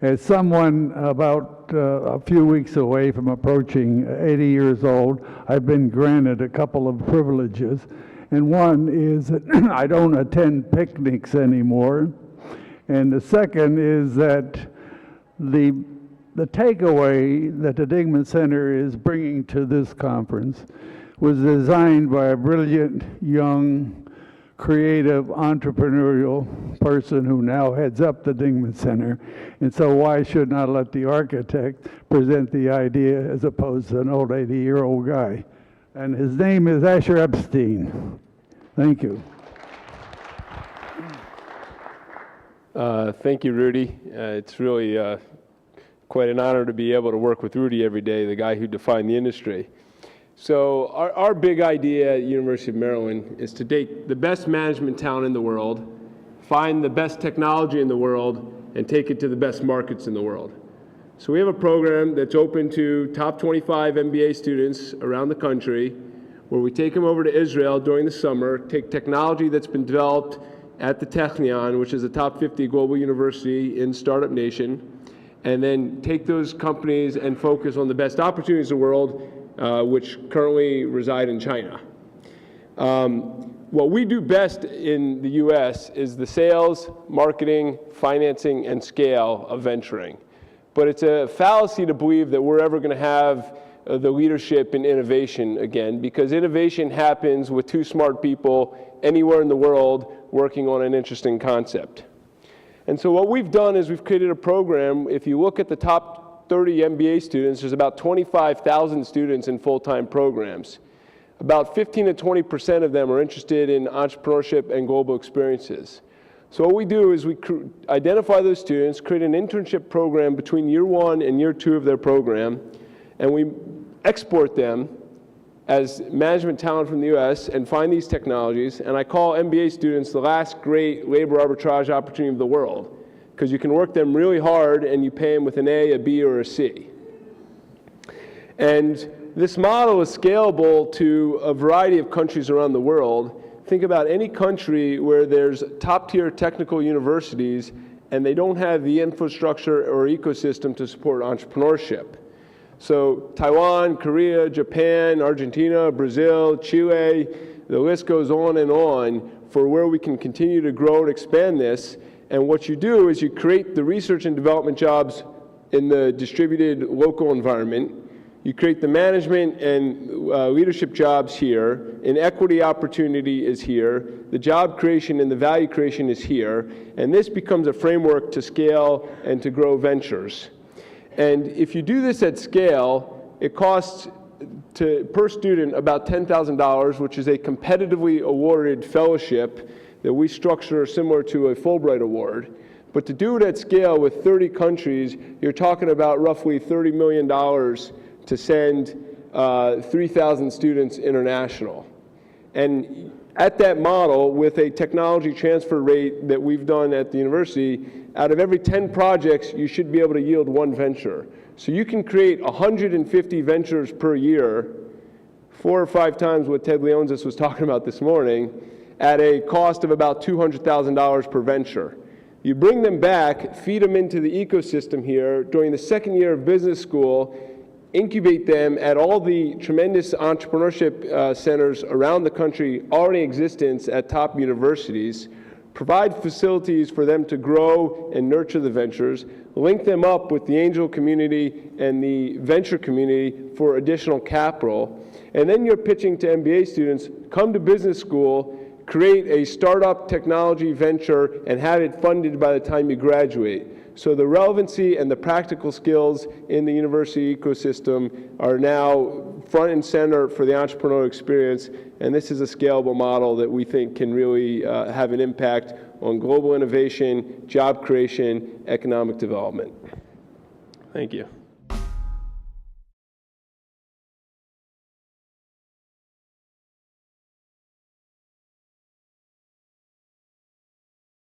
As someone about a few weeks away from approaching 80 years old, I've been granted a couple of privileges. And one is that I don't attend picnics anymore. And the second is that the takeaway that the Dingman Center is bringing to this conference was designed by a brilliant, young, creative, entrepreneurial person who now heads up the Dingman Center. And so why should not let the architect present the idea as opposed to an old 80-year-old guy? And his name is Asher Epstein. Thank you. Thank you, Rudy. It's really quite an honor to be able to work with Rudy every day, the guy who defined the industry. So our big idea at University of Maryland is to take the best management talent in the world, find the best technology in the world, and take it to the best markets in the world. So we have a program that's open to top 25 MBA students around the country, where we take them over to Israel during the summer, take technology that's been developed at the Technion, which is a top 50 global university in Startup Nation, and then take those companies and focus on the best opportunities in the world, which currently reside in China. What we do best in the US is the sales, marketing, financing, and scale of venturing. But it's a fallacy to believe that we're ever going to have the leadership in innovation again, because innovation happens with two smart people anywhere in the world working on an interesting concept. And so what we've done is we've created a program. If you look at the top 30 MBA students, there's about 25,000 students in full-time programs. About 15 to 20% of them are interested in entrepreneurship and global experiences. So what we do is we identify those students, create an internship program between year 1 and year 2 of their program, and we export them as management talent from the US and find these technologies. And I call MBA students the last great labor arbitrage opportunity of the world, because you can work them really hard and you pay them with an A, a B, or a C. And this model is scalable to a variety of countries around the world. Think about any country where there's top-tier technical universities and they don't have the infrastructure or ecosystem to support entrepreneurship. So Taiwan, Korea, Japan, Argentina, Brazil, Chile, the list goes on for where we can continue to grow and expand this. And what you do is you create the research and development jobs in the distributed local environment. You create the management and leadership jobs here. An equity opportunity is here. The job creation and the value creation is here. And this becomes a framework to scale and to grow ventures. And if you do this at scale, it costs per student about $10,000, which is a competitively awarded fellowship that we structure similar to a Fulbright Award. But to do it at scale with 30 countries, you're talking about roughly $30 million to send 3,000 students international. And at that model, with a technology transfer rate that we've done at the university, out of every 10 projects, you should be able to yield 1 venture. So you can create 150 ventures per year, 4 or 5 times what Ted Leonsis was talking about this morning, at a cost of about $200,000 per venture. You bring them back, feed them into the ecosystem here during the second year of business school, incubate them at all the tremendous entrepreneurship centers around the country already in existence at top universities, provide facilities for them to grow and nurture the ventures, link them up with the angel community and the venture community for additional capital, and then you're pitching to MBA students, come to business school, create a startup technology venture, and have it funded by the time you graduate. So the relevancy and the practical skills in the university ecosystem are now front and center for the entrepreneurial experience, and this is a scalable model that we think can really have an impact on global innovation, job creation, economic development. Thank you.